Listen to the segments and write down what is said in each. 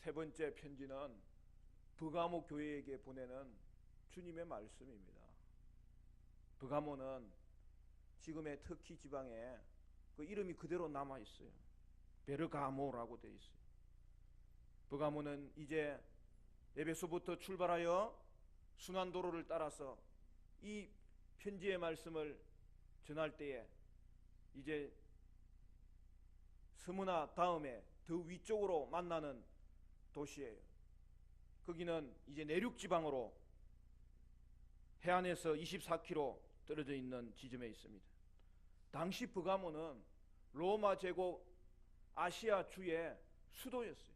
세 번째 편지는 버가모 교회에게 보내는 주님의 말씀입니다. 버가모는 지금의 터키 지방에 그 이름이 그대로 남아 있어요. 베르가모라고 되어 있어요. 버가모는 이제 에베소부터 출발하여 순환도로를 따라서 이 편지의 말씀을 전할 때에 이제 스무나 다음에 더 위쪽으로 만나는 도시예요. 거기는 이제 내륙 지방으로 해안에서 24km 떨어져 있는 지점에 있습니다. 당시 버가모는 로마 제국 아시아 주의 수도였어요.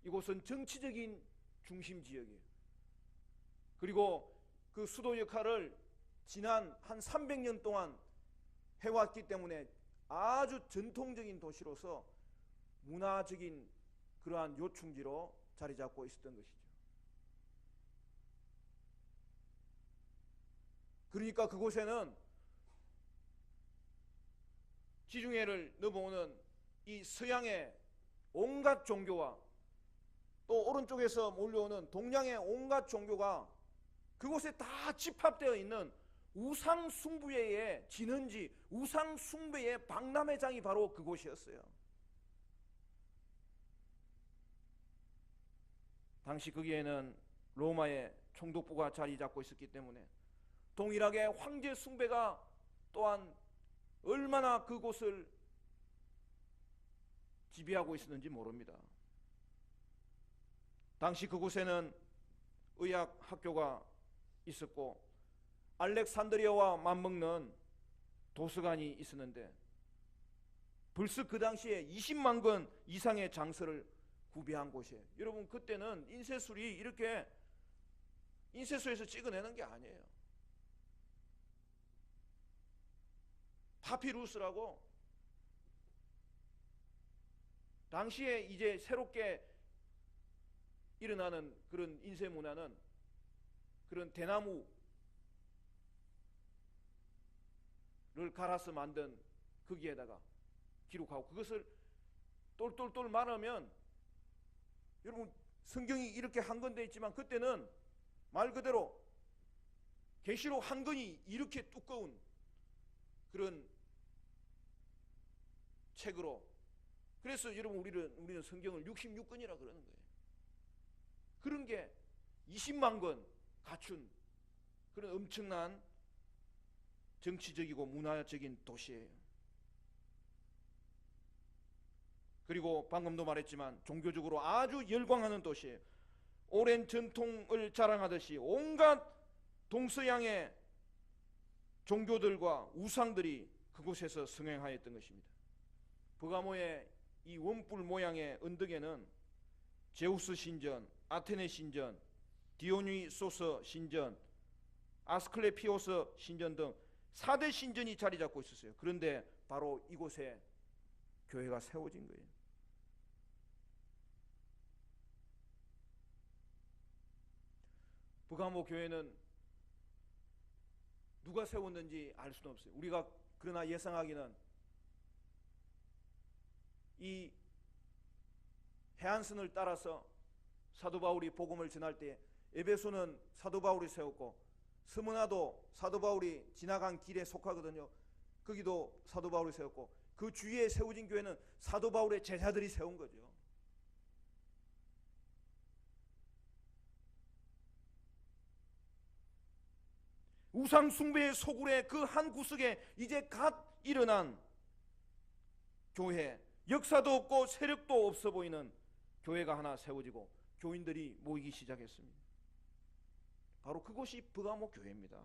이곳은 정치적인 중심 지역이에요. 그리고 그 수도 역할을 지난 한 300년 동안 해왔기 때문에 아주 전통적인 도시로서 문화적인 그러한 요충지로 자리 잡고 있었던 것이죠. 그러니까 그곳에는 지중해를 넘어오는 이 서양의 온갖 종교와 또 오른쪽에서 몰려오는 동양의 온갖 종교가 그곳에 다 집합되어 있는 우상숭배의 진원지, 우상숭배의 박람회장이 바로 그곳이었어요. 당시 거기에는 로마의 총독부가 자리 잡고 있었기 때문에 동일하게 황제 숭배가 또한 얼마나 그곳을 지배하고 있었는지 모릅니다. 당시 그곳에는 의학 학교가 있었고 알렉산드리아와 맞먹는 도서관이 있었는데 벌써 그 당시에 20만 권 이상의 장서를 구비한 곳이에요. 여러분, 그때는 인쇄술이 이렇게 인쇄소에서 찍어내는 게 아니에요. 파피루스라고 당시에 이제 새롭게 일어나는 그런 인쇄 문화는 그런 대나무를 갈아서 만든 거기에다가 기록하고 그것을 똘똘똘 말하면, 여러분 성경이 이렇게 한 권 돼 있지만 그때는 말 그대로 계시록 한 권이 이렇게 두꺼운 그런 책으로, 그래서 여러분 우리는 성경을 66권이라 그러는 거예요. 그런 게 20만 권 갖춘 그런 엄청난 정치적이고 문화적인 도시예요. 그리고 방금도 말했지만 종교적으로 아주 열광하는 도시예요. 오랜 전통을 자랑하듯이 온갖 동서양의 종교들과 우상들이 그곳에서 성행하였던 것입니다. 버가모의 이 원뿔 모양의 언덕에는 제우스 신전, 아테네 신전, 디오니소스 신전, 아스클레피오스 신전 등 4대 신전이 자리 잡고 있었어요. 그런데 바로 이곳에 교회가 세워진 거예요. 버가모 교회는 누가 세웠는지 알 수는 없어요. 우리가 그러나 예상하기는 이 해안선을 따라서 사도 바울이 복음을 전할 때 에베소는 사도 바울이 세웠고 스무나도 사도 바울이 지나간 길에 속하거든요. 거기도 사도 바울이 세웠고 그 주위에 세워진 교회는 사도 바울의 제자들이 세운 거죠. 우상 숭배의 소굴의 그 한 구석에 이제 갓 일어난 교회, 역사도 없고 세력도 없어 보이는 교회가 하나 세워지고 교인들이 모이기 시작했습니다. 바로 그곳이 버가모 교회입니다.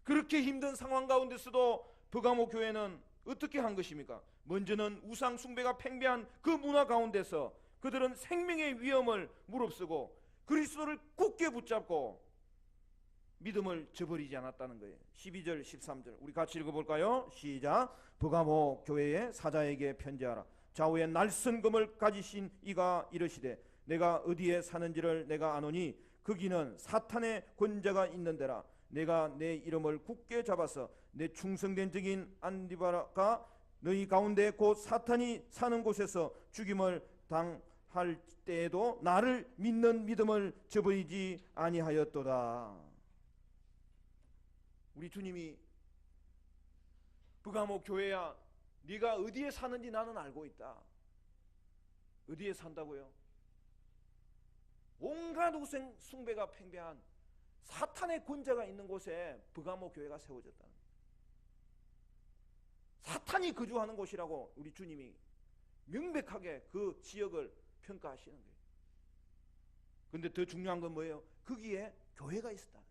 그렇게 힘든 상황 가운데서도 버가모 교회는 어떻게 한 것입니까? 먼저는 우상 숭배가 팽배한 그 문화 가운데서 그들은 생명의 위험을 무릅쓰고 그리스도를 굳게 붙잡고 믿음을 저버리지 않았다는 거예요. 12절 13절 우리 같이 읽어볼까요? 시작. 버가모 교회의 사자에게 편지하라. 좌우에 날선 금을 가지신 이가 이르시되 내가 어디에 사는지를 내가 아노니 거기는 사탄의 권자가 있는 데라. 내가 내 이름을 굳게 잡아서 내 충성된 적인 안디바가 너희 가운데 곧 사탄이 사는 곳에서 죽임을 당할 때에도 나를 믿는 믿음을 저버리지 아니하였도다. 우리 주님이 브가모 교회야, 네가 어디에 사는지 나는 알고 있다. 어디에 산다고요? 온갖 우상 숭배가 팽배한 사탄의 권세가 있는 곳에 브가모 교회가 세워졌다. 사탄이 거주하는 곳이라고 우리 주님이 명백하게 그 지역을 평가하시는 거예요. 그런데 더 중요한 건 뭐예요? 거기에 교회가 있었다는 거예요.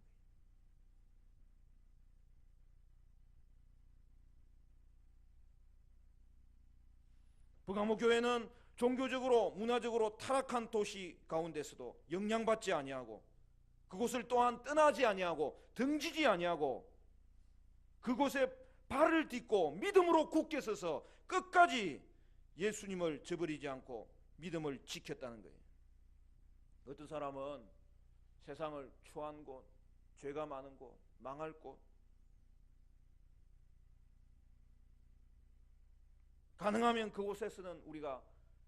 브가모 교회는 종교적으로 문화적으로 타락한 도시 가운데서도 영향받지 아니하고 그곳을 또한 떠나지 아니하고 등지지 아니하고 그곳에 발을 딛고 믿음으로 굳게 서서 끝까지 예수님을 저버리지 않고 믿음을 지켰다는 거예요. 어떤 사람은 세상을 추한 곳, 죄가 많은 곳, 망할 곳, 가능하면 그곳에서는 우리가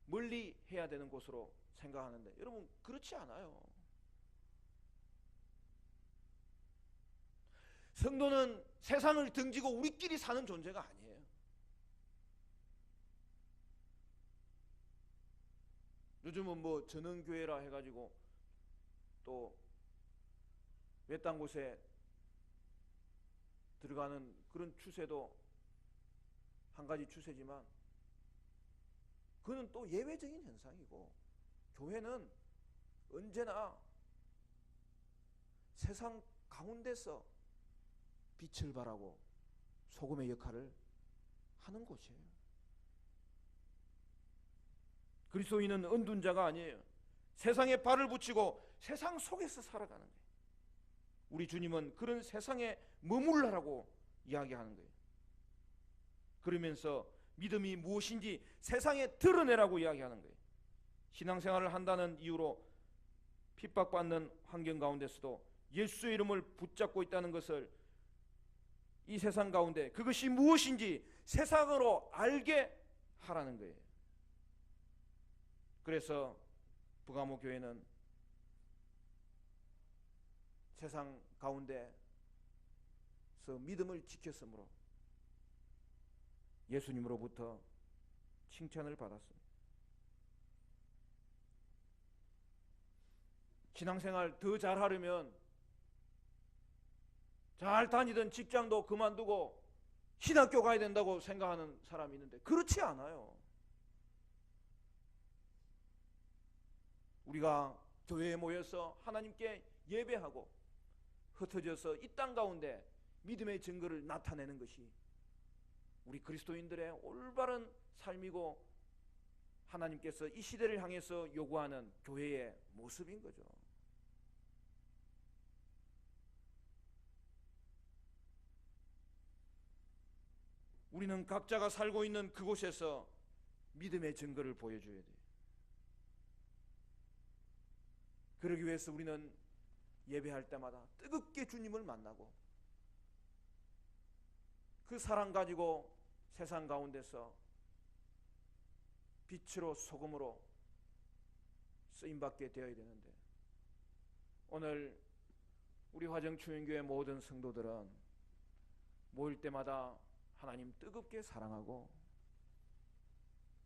멀리 해야 되는 곳으로 생각하는데, 여러분 그렇지 않아요. 성도는 세상을 등지고 우리끼리 사는 존재가 아니에요. 요즘은 뭐 전원교회라 해가지고 또 외딴 곳에 들어가는 그런 추세도 한 가지 추세지만 그는 또 예외적인 현상이고, 교회는 언제나 세상 가운데서 빛을 발하고 소금의 역할을 하는 곳이에요. 그리스도인은 은둔 자가 아니에요. 세상에 발을 붙이고 세상 속에서 살아가는 거예요. 우리 주님은 그런 세상에 머물라라고 이야기하는 거예요. 그러면서 믿음이 무엇인지 세상에 드러내라고 이야기하는 거예요. 신앙생활을 한다는 이유로 핍박받는 환경 가운데서도 예수의 이름을 붙잡고 있다는 것을 이 세상 가운데 그것이 무엇인지 세상으로 알게 하라는 거예요. 그래서 브가모 교회는 세상 가운데서 믿음을 지켰으므로 예수님으로부터 칭찬을 받았습니다. 신앙생활 더 잘하려면 잘 다니던 직장도 그만두고 신학교 가야 된다고 생각하는 사람이 있는데 그렇지 않아요. 우리가 교회에 모여서 하나님께 예배하고 흩어져서 이 땅 가운데 믿음의 증거를 나타내는 것이 우리 그리스도인들의 올바른 삶이고 하나님께서 이 시대를 향해서 요구하는 교회의 모습인 거죠. 우리는 각자가 살고 있는 그곳에서 믿음의 증거를 보여줘야 돼요. 그러기 위해서 우리는 예배할 때마다 뜨겁게 주님을 만나고 그 사랑 가지고 세상 가운데서 빛으로 소금으로 쓰임받게 되어야 되는데, 오늘 우리 화정추인교회 모든 성도들은 모일 때마다 하나님 뜨겁게 사랑하고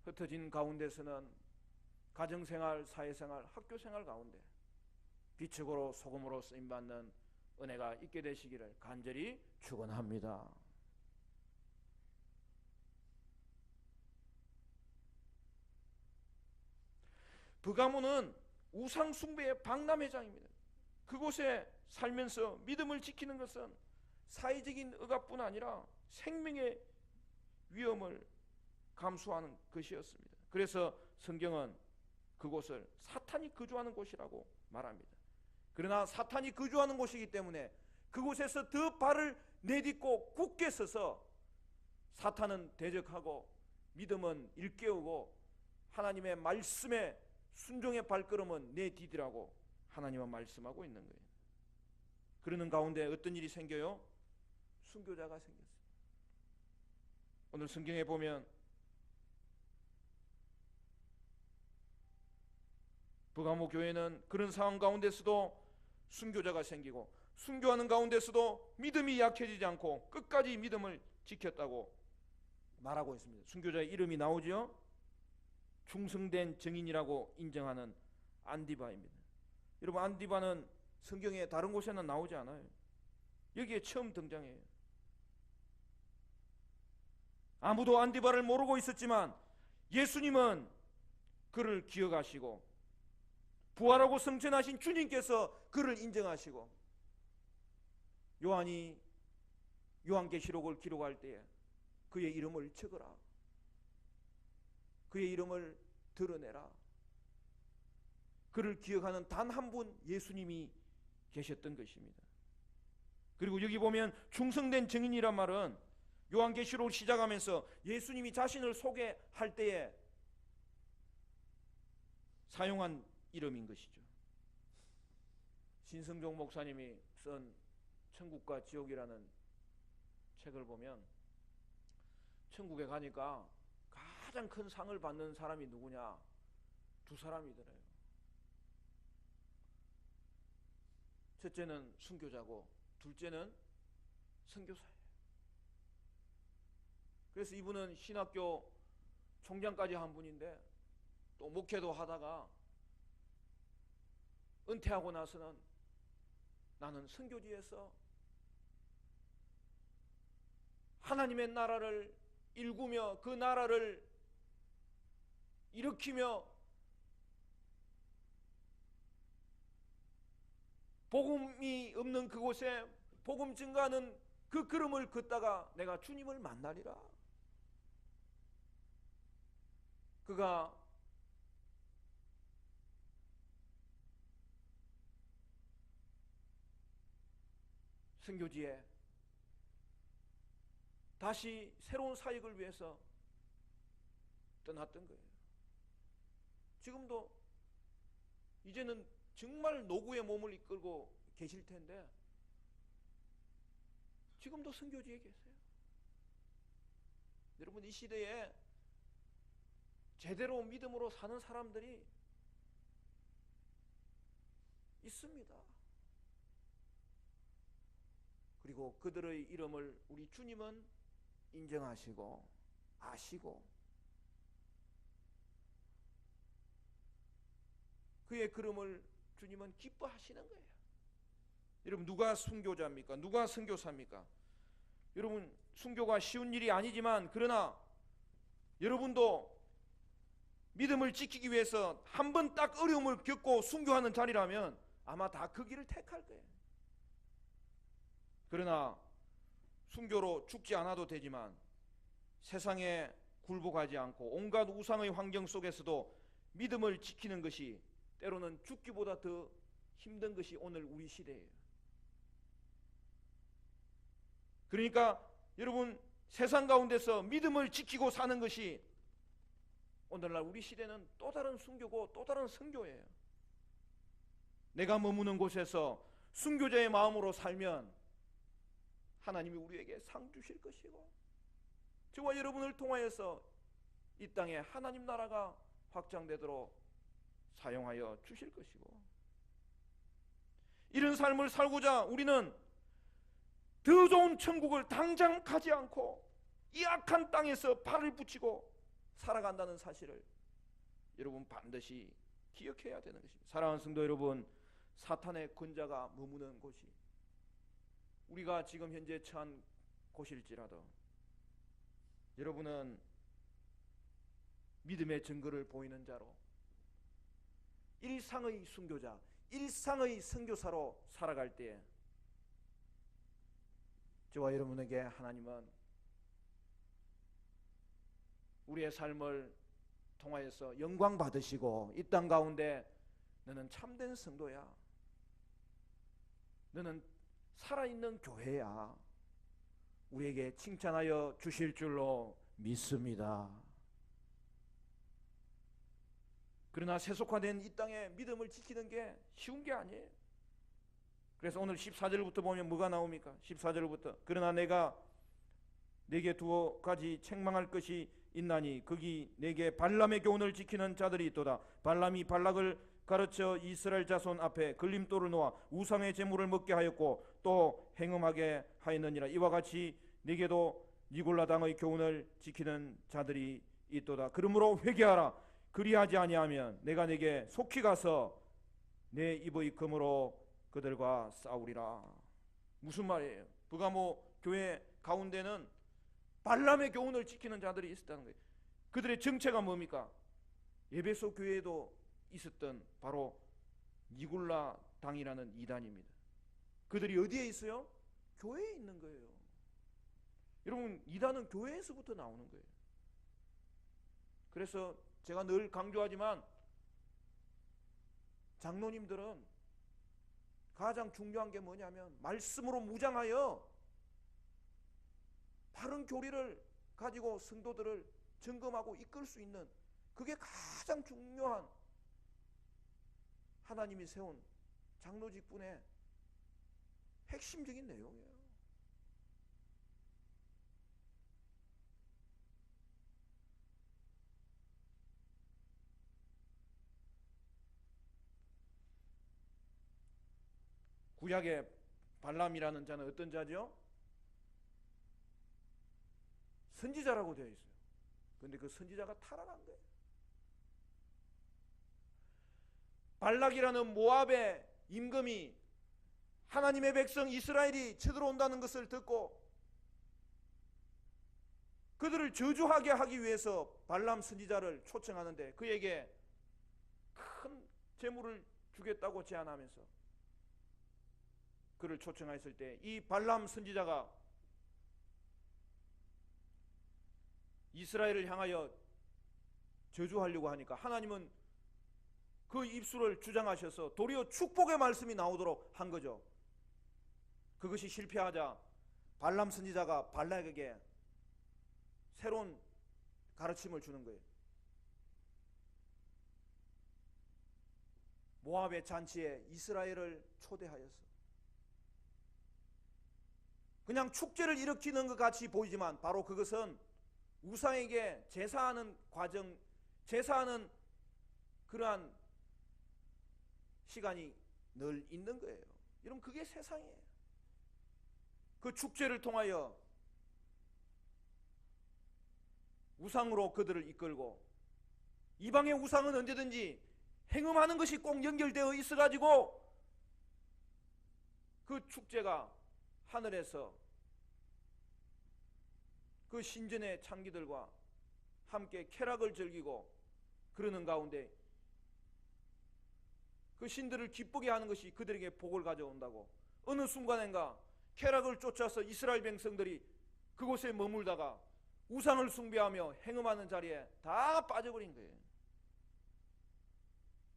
흩어진 가운데서는 가정생활, 사회생활, 학교생활 가운데 빛으로 소금으로 쓰임받는 은혜가 있게 되시기를 간절히 축원합니다. 브가모는 우상 숭배의 박람회장입니다. 그곳에 살면서 믿음을 지키는 것은 사회적인 억압뿐 아니라 생명의 위험을 감수하는 것이었습니다. 그래서 성경은 그곳을 사탄이 거주하는 곳이라고 말합니다. 그러나 사탄이 거주하는 곳이기 때문에 그곳에서 더 발을 내딛고 굳게 서서 사탄은 대적하고 믿음은 일깨우고 하나님의 말씀에 순종의 발걸음은 내디디라고 하나님은 말씀하고 있는 거예요. 그러는 가운데 어떤 일이 생겨요? 순교자가 생겼어요. 오늘 성경에 보면 버가모 교회는 그런 상황 가운데서도 순교자가 생기고 순교하는 가운데서도 믿음이 약해지지 않고 끝까지 믿음을 지켰다고 말하고 있습니다. 순교자의 이름이 나오죠. 충성된 증인이라고 인정하는 안디바입니다. 여러분, 안디바는 성경에 다른 곳에는 나오지 않아요. 여기에 처음 등장해요. 아무도 안디바를 모르고 있었지만 예수님은 그를 기억하시고 부활하고 승천하신 주님께서 그를 인정하시고 요한이 요한계시록을 기록할 때에 그의 이름을 적어라, 그의 이름을 드러내라. 그를 기억하는 단 한 분 예수님이 계셨던 것입니다. 그리고 여기 보면 충성된 증인이란 말은 요한계시록을 시작하면서 예수님이 자신을 소개할 때에 사용한 이름인 것이죠. 신성종 목사님이 쓴 천국과 지옥이라는 책을 보면 천국에 가니까 가장 큰 상을 받는 사람이 누구냐? 두 사람이더래요. 첫째는 순교자고 둘째는 선교사예요. 그래서 이분은 신학교 총장까지 한 분인데 또 목회도 하다가 은퇴하고 나서는 나는 선교지에서 하나님의 나라를 일구며 그 나라를 일으키며 복음이 없는 그곳에 복음 증가하는 그 걸음을 걷다가 내가 주님을 만나리라. 그가 선교지에 다시 새로운 사역을 위해서 떠났던 거예요. 지금도 이제는 정말 노구의 몸을 이끌고 계실 텐데 지금도 선교지에 계세요. 여러분, 이 시대에 제대로 믿음으로 사는 사람들이 있습니다. 그리고 그들의 이름을 우리 주님은 인정하시고 아시고 그의 걸음을 주님은 기뻐하시는 거예요. 여러분, 누가 순교자입니까? 누가 선교사입니까? 여러분, 순교가 쉬운 일이 아니지만 그러나 여러분도 믿음을 지키기 위해서 한 번 딱 어려움을 겪고 순교하는 자리라면 아마 다 그 길을 택할 거예요. 그러나 순교로 죽지 않아도 되지만 세상에 굴복하지 않고 온갖 우상의 환경 속에서도 믿음을 지키는 것이 때로는 죽기보다 더 힘든 것이 오늘 우리 시대예요. 그러니까 여러분, 세상 가운데서 믿음을 지키고 사는 것이 오늘날 우리 시대는 또 다른 순교고 또 다른 선교예요. 내가 머무는 곳에서 순교자의 마음으로 살면 하나님이 우리에게 상 주실 것이고 저와 여러분을 통하여서 이 땅에 하나님 나라가 확장되도록 사용하여 주실 것이고, 이런 삶을 살고자 우리는 더 좋은 천국을 당장 가지 않고 이 악한 땅에서 발을 붙이고 살아간다는 사실을 여러분 반드시 기억해야 되는 것입니다. 사랑하는 성도 여러분, 사탄의 권자가 머무는 곳이 우리가 지금 현재 처한 곳일지라도 여러분은 믿음의 증거를 보이는 자로 일상의 순교자, 일상의 선교사로 살아갈 때에 저와 여러분에게 하나님은 우리의 삶을 통하여서 영광 받으시고 이 땅 가운데 너는 참된 성도야, 너는 살아있는 교회야, 우리에게 칭찬하여 주실 줄로 믿습니다. 그러나 세속화된 이 땅에 믿음을 지키는 게 쉬운 게 아니에요. 그래서 오늘 14절부터 보면 뭐가 나옵니까? 14절부터 그러나 내가 내게 두어 가지 책망할 것이 있나니 거기 내게 발람의 교훈을 지키는 자들이 있도다. 발람이 발락을 가르쳐 이스라엘 자손 앞에 걸림돌을 놓아 우상의 제물을 먹게 하였고 또 행음하게 하였느니라. 이와 같이 내게도 니골라 당의 교훈을 지키는 자들이 있도다. 그러므로 회개하라. 그리하지 아니하면 내가 내게 속히 가서 내 입의 금으로 그들과 싸우리라. 무슨 말이에요? 브가모 교회 가운데는 발람의 교훈을 지키는 자들이 있었다는 거예요. 그들의 정체가 뭡니까? 에베소 교회에도 있었던 바로 니골라 당이라는 이단입니다. 그들이 어디에 있어요? 교회에 있는 거예요. 여러분, 이단은 교회에서부터 나오는 거예요. 그래서 제가 늘 강조하지만 장로님들은 가장 중요한 게 뭐냐면 말씀으로 무장하여 바른 교리를 가지고 성도들을 점검하고 이끌 수 있는, 그게 가장 중요한 하나님이 세운 장로직분의 핵심적인 내용이에요. 구약의 발람이라는 자는 어떤 자죠? 선지자라고 되어 있어요. 그런데 그 선지자가 타락한 거예요. 발락이라는 모압의 임금이 하나님의 백성 이스라엘이 쳐들어온다는 것을 듣고 그들을 저주하게 하기 위해서 발람 선지자를 초청하는데 그에게 큰 재물을 주겠다고 제안하면서 그를 초청했을 때 이 발람 선지자가 이스라엘을 향하여 저주하려고 하니까 하나님은 그 입술을 주장하셔서 도리어 축복의 말씀이 나오도록 한 거죠. 그것이 실패하자 발람 선지자가 발락에게 새로운 가르침을 주는 거예요. 모압의 잔치에 이스라엘을 초대하여서 그냥 축제를 일으키는 것 같이 보이지만 바로 그것은 우상에게 제사하는 과정, 제사하는 그러한 시간이 늘 있는 거예요. 여러분, 그게 세상이에요. 그 축제를 통하여 우상으로 그들을 이끌고, 이방의 우상은 언제든지 행음하는 것이 꼭 연결되어 있어가지고 그 축제가 하늘에서 그 신전의 창기들과 함께 쾌락을 즐기고 그러는 가운데 그 신들을 기쁘게 하는 것이 그들에게 복을 가져온다고, 어느 순간인가 쾌락을 쫓아서 이스라엘 백성들이 그곳에 머물다가 우상을 숭배하며 행음하는 자리에 다 빠져버린 거예요.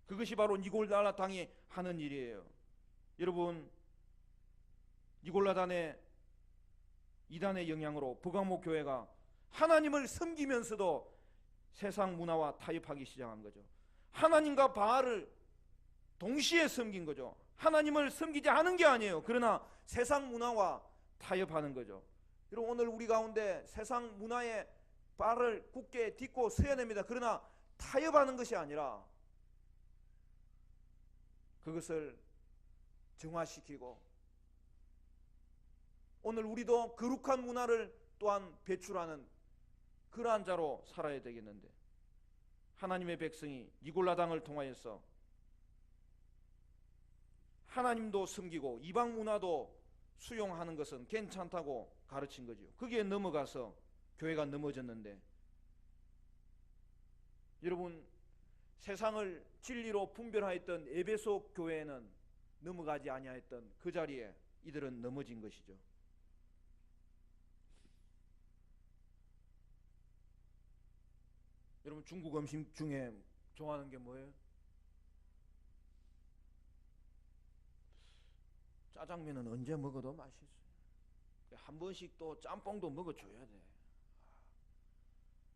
그것이 바로 니골라 당이 하는 일이에요. 여러분, 니골라단의 이단의 영향으로 브가모 교회가 하나님을 섬기면서도 세상 문화와 타협하기 시작한 거죠. 하나님과 바알을 동시에 섬긴 거죠. 하나님을 섬기지 않은 게 아니에요. 그러나 세상 문화와 타협하는 거죠. 여러분, 오늘 우리 가운데 세상 문화에 발을 굳게 딛고 서야 됩니다. 그러나 타협하는 것이 아니라 그것을 정화시키고, 오늘 우리도 거룩한 문화를 또한 배출하는 그러한 자로 살아야 되겠는데, 하나님의 백성이 니골라 당을 통하여서 하나님도 섬기고 이방 문화도 수용하는 것은 괜찮다고 가르친 거죠. 거기에 넘어가서 교회가 넘어졌는데, 여러분, 세상을 진리로 분별하였던 에베소 교회는 넘어가지 아니하였던 그 자리에 이들은 넘어진 것이죠. 여러분, 중국 음식 중에 좋아하는 게 뭐예요? 짜장면은 언제 먹어도 맛있어요. 한 번씩 또 짬뽕도 먹어줘야 돼.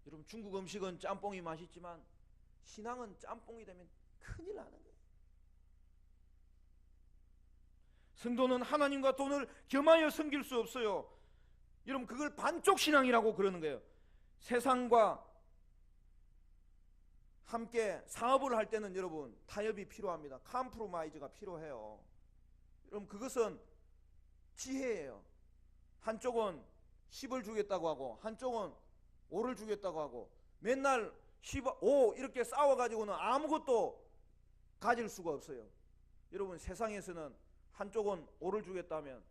여러분, 중국 음식은 짬뽕이 맛있지만 신앙은 짬뽕이 되면 큰일 나는 거예요. 성도는 하나님과 돈을 겸하여 섬길 수 없어요. 여러분 그걸 반쪽 신앙이라고 그러는 거예요. 세상과 함께 사업을 할 때는 여러분 타협이 필요합니다. 컴프로마이즈가 필요해요. 여러분 그것은 지혜예요. 한쪽은 10을 주겠다고 하고 한쪽은 5를 주겠다고 하고 맨날 10, 5 이렇게 싸워가지고는 아무것도 가질 수가 없어요. 여러분 세상에서는 한쪽은 5를 주겠다면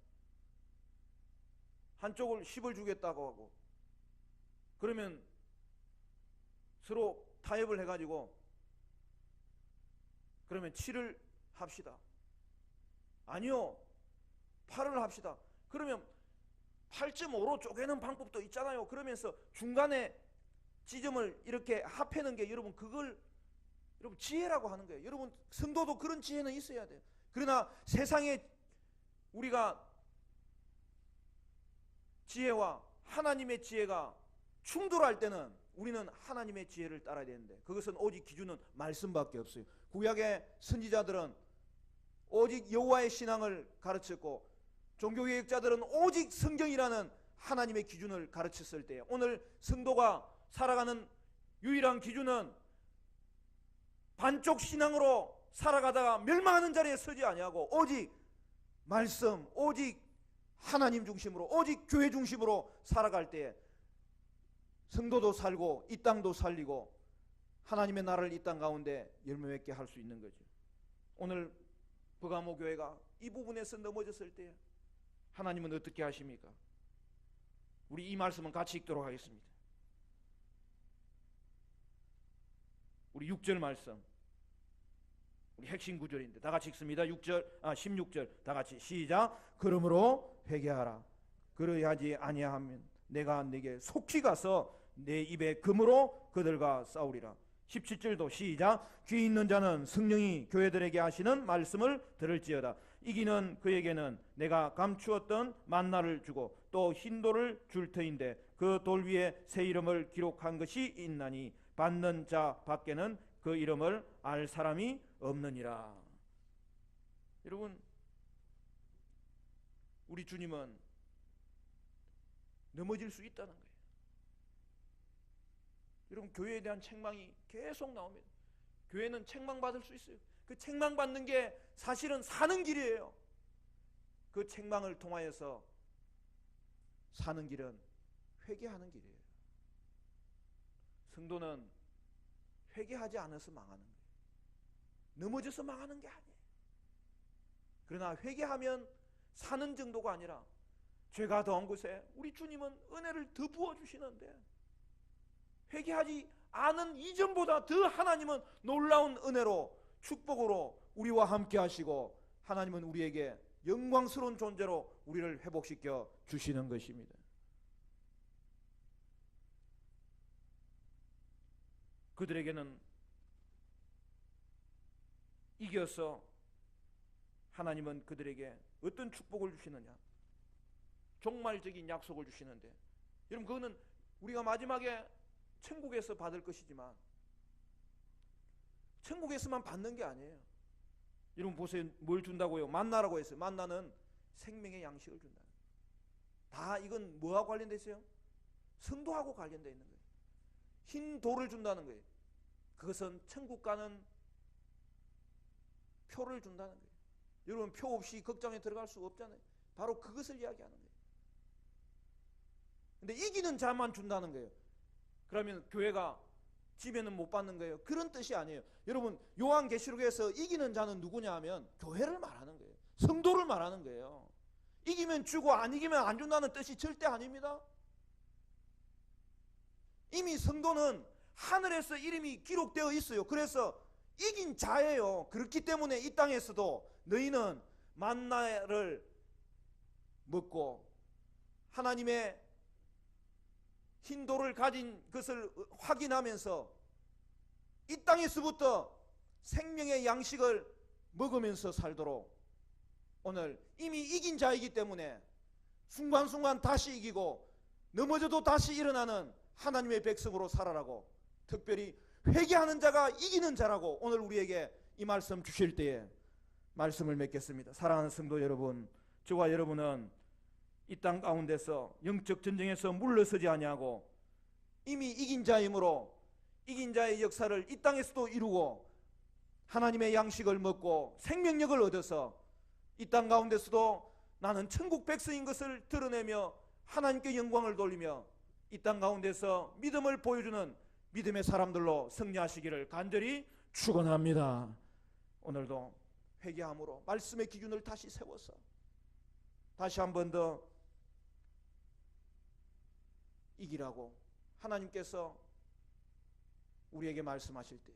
한쪽을 10을 주겠다고 하고 그러면 서로 타협을 해가지고 그러면 7을 합시다. 아니요 8을 합시다. 그러면 8.5로 쪼개는 방법도 있잖아요. 그러면서 중간에 지점을 이렇게 합해는 게 여러분 그걸 여러분 지혜라고 하는 거예요. 여러분 성도도 그런 지혜는 있어야 돼요. 그러나 세상에 우리가 지혜와 하나님의 지혜가 충돌할 때는 우리는 하나님의 지혜를 따라야 되는데 그것은 오직 기준은 말씀밖에 없어요. 구약의 선지자들은 오직 여호와의 신앙을 가르쳤고 종교개혁자들은 오직 성경이라는 하나님의 기준을 가르쳤을 때 오늘 성도가 살아가는 유일한 기준은 반쪽 신앙으로 살아가다가 멸망하는 자리에 서지 아니하고 오직 말씀, 오직 하나님 중심으로 오직 교회 중심으로 살아갈 때에 성도도 살고 이 땅도 살리고 하나님의 나라를 이 땅 가운데 열매 맺게 할 수 있는 거죠. 오늘 버가모 교회가 이 부분에서 넘어졌을 때 하나님은 어떻게 하십니까? 우리 이 말씀은 같이 읽도록 하겠습니다. 우리 6절 말씀, 우리 핵심 구절인데 다 같이 읽습니다. 16절 다 같이 시작. 그러므로 회개하라. 그러하지 아니하면 내가 네게 속히 가서 내 입에 금으로 그들과 싸우리라. 17절도 시작. 귀 있는 자는 성령이 교회들에게 하시는 말씀을 들을지어다. 이기는 그에게는 내가 감추었던 만나를 주고 또 흰 돌을 줄 터인데 그 돌 위에 새 이름을 기록한 것이 있나니 받는 자 밖에는 그 이름을 알 사람이 없느니라. 여러분 우리 주님은 넘어질 수 있다는 거예요. 여러분 교회에 대한 책망이 계속 나옵니다. 교회는 책망받을 수 있어요. 그 책망받는 게 사실은 사는 길이에요. 그 책망을 통하여서 사는 길은 회개하는 길이에요. 성도는 회개하지 않아서 망하는 거예요. 넘어져서 망하는 게 아니에요. 그러나 회개하면 사는 정도가 아니라 죄가 더한 곳에 우리 주님은 은혜를 더 부어주시는데 회개하지 않은 이전보다 더 하나님은 놀라운 은혜로 축복으로 우리와 함께 하시고 하나님은 우리에게 영광스러운 존재로 우리를 회복시켜 주시는 것입니다. 그들에게는 이겨서 하나님은 그들에게 어떤 축복을 주시느냐? 종말적인 약속을 주시는데 여러분 그거는 우리가 마지막에 천국에서 받을 것이지만 천국에서만 받는 게 아니에요. 여러분 보세요. 뭘 준다고요? 만나라고 했어요. 만나는 생명의 양식을 준다. 다 이건 뭐하고 관련돼 있어요? 성도하고 관련돼 있는 거예요. 흰 돌을 준다는 거예요. 그것은 천국 가는 표를 준다는 거예요. 여러분 표 없이 극장에 들어갈 수 없잖아요. 바로 그것을 이야기하는 거예요. 근데 이기는 자만 준다는 거예요. 그러면 교회가 집에는 못 받는 거예요. 그런 뜻이 아니에요. 여러분 요한계시록에서 이기는 자는 누구냐 하면 교회를 말하는 거예요. 성도를 말하는 거예요. 이기면 주고 안 이기면 안 준다는 뜻이 절대 아닙니다. 이미 성도는 하늘에서 이름이 기록되어 있어요. 그래서 이긴 자예요. 그렇기 때문에 이 땅에서도 너희는 만나를 먹고 하나님의 흰 돌을 가진 것을 확인하면서 이 땅에서부터 생명의 양식을 먹으면서 살도록 오늘 이미 이긴 자이기 때문에 순간순간 다시 이기고 넘어져도 다시 일어나는 하나님의 백성으로 살아라고 특별히 회개하는 자가 이기는 자라고 오늘 우리에게 이 말씀 주실 때에 말씀을 맺겠습니다. 사랑하는 성도 여러분, 저와 여러분은 이 땅 가운데서 영적 전쟁에서 물러서지 아니하고 이미 이긴 자이므로 이긴 자의 역사를 이 땅에서도 이루고 하나님의 양식을 먹고 생명력을 얻어서 이 땅 가운데서도 나는 천국 백성인 것을 드러내며 하나님께 영광을 돌리며 이 땅 가운데서 믿음을 보여주는 믿음의 사람들로 승리하시기를 간절히 축원합니다. 오늘도 회개함으로 말씀의 기준을 다시 세워서 다시 한 번 더 이기라고 하나님께서 우리에게 말씀하실 때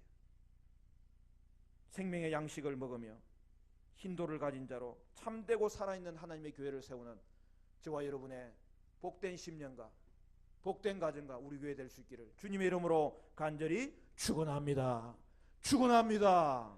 생명의 양식을 먹으며 흰돌을 가진 자로 참되고 살아있는 하나님의 교회를 세우는 저와 여러분의 복된 10년과 복된 가정과 우리 교회 될 수 있기를 주님의 이름으로 간절히 축원합니다. 축원합니다.